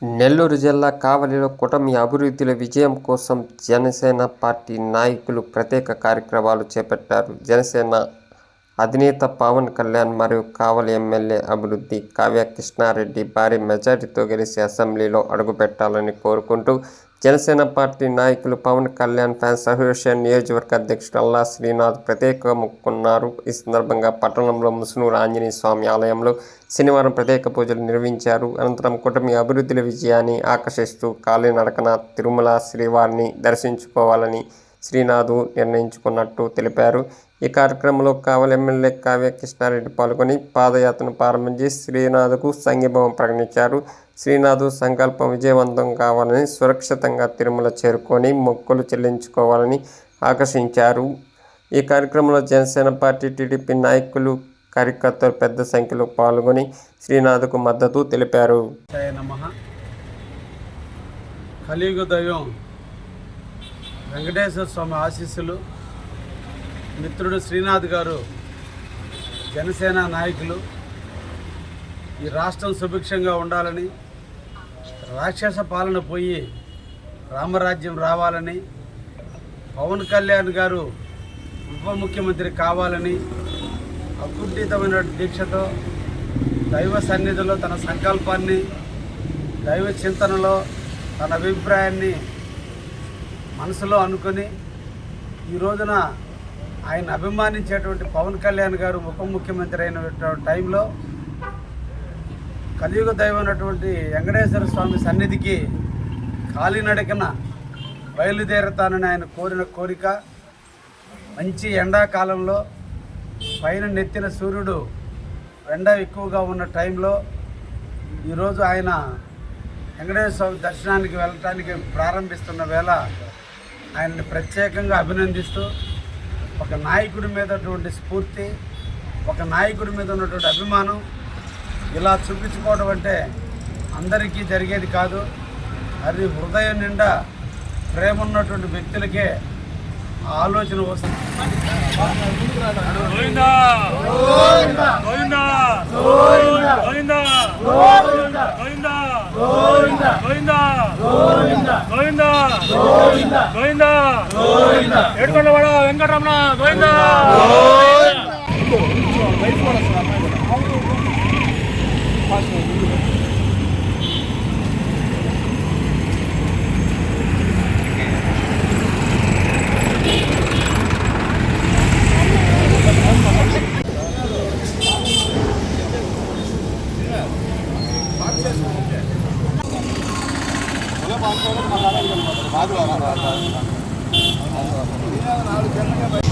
నెల్లూరు జిల్లా కావలిలో కూటమి అభివృద్ధిలో విజయం కోసం జనసేన పార్టీ నాయకులు ప్రత్యేక కార్యక్రమాలు చేపట్టారు. జనసేన అధినేత పవన్ కళ్యాణ్ మరియు కావలి ఎమ్మెల్యే అభివృద్ధి కావ్య కృష్ణారెడ్డి భారీ మెజారిటీతో గెలిచి అసెంబ్లీలో అడుగుపెట్టాలని కోరుకుంటూ జనసేన పార్టీ నాయకులు పవన్ కళ్యాణ్ ఫ్యాన్స్ అసోసియేషన్ నియోజకవర్గ అధ్యక్షుడు అల్లా శ్రీనాథ్ ప్రత్యేకంగా మొక్కుకున్నారు. ఈ సందర్భంగా పట్టణంలో ముసునూరు ఆంజనేయ స్వామి ఆలయంలో శనివారం ప్రత్యేక పూజలు నిర్వహించారు. అనంతరం కూటమి అభివృద్ధిల విజయాన్ని ఆకర్షిస్తూ కాలినడకన తిరుమల శ్రీవారిని దర్శించుకోవాలని శ్రీనాథ్ నిర్ణయించుకున్నట్టు తెలిపారు. ఈ కార్యక్రమంలో కావలి ఎమ్మెల్యే కావ్య కృష్ణారెడ్డి పాల్గొని పాదయాత్రను ప్రారంభించి శ్రీనాథ్కు సంఘీభావం ప్రకటించారు. శ్రీనాథ్ సంకల్పం విజయవంతం కావాలని, సురక్షితంగా తిరుమల చేరుకొని మొక్కులు చెల్లించుకోవాలని ఆకర్షించారు. ఈ కార్యక్రమంలో జనసేన పార్టీ, టీడీపీ నాయకులు, కార్యకర్తలు పెద్ద సంఖ్యలో పాల్గొని శ్రీనాథ్కు మద్దతు తెలిపారు. కలియుగ దైవం వెంకటేశ్వర స్వామి ఆశీస్సులు, మిత్రుడు శ్రీనాథ్ గారు, జనసేన నాయకులు ఈ రాష్ట్రం సుభిక్షంగా ఉండాలని, రాక్షస పాలన పోయి రామరాజ్యం రావాలని, పవన్ కళ్యాణ్ గారు ఉప ముఖ్యమంత్రి కావాలని అకుంఠితమైన దీక్షతో దైవ సన్నిధిలో తన సంకల్పాన్ని, దైవ చింతనలో తన అభిప్రాయాన్ని మనసులో అనుకొని ఈ రోజున ఆయన అభిమానించేటువంటి పవన్ కళ్యాణ్ గారు ఉప ముఖ్యమంత్రి అయిన టైంలో కలియుగ దైవమైనటువంటి వెంకటేశ్వర స్వామి సన్నిధికి కాలినడకన బయలుదేరతానని ఆయన కోరిన కోరిక, మంచి ఎండాకాలంలో పైన నెత్తిన సూర్యుడు ఎండ ఎక్కువగా ఉన్న టైంలో ఈరోజు ఆయన వెంకటేశ్వర స్వామి దర్శనానికి వెళ్ళటానికి ప్రారంభిస్తున్న వేళ ఆయన్ని ప్రత్యేకంగా అభినందిస్తూ, ఒక నాయకుడి మీద ఉన్నటువంటి స్ఫూర్తి, ఒక నాయకుడి మీద ఉన్నటువంటి అభిమానం ఇలా చూపించుకోవడం అంటే అందరికీ జరిగేది కాదు. అది హృదయం నిండా ప్రేమ ఉన్నటువంటి వ్యక్తులకే ఆలోచన వస్తుంది. ఏడుకొండవాడ వెంకటరమణ గోవిందా. బాగా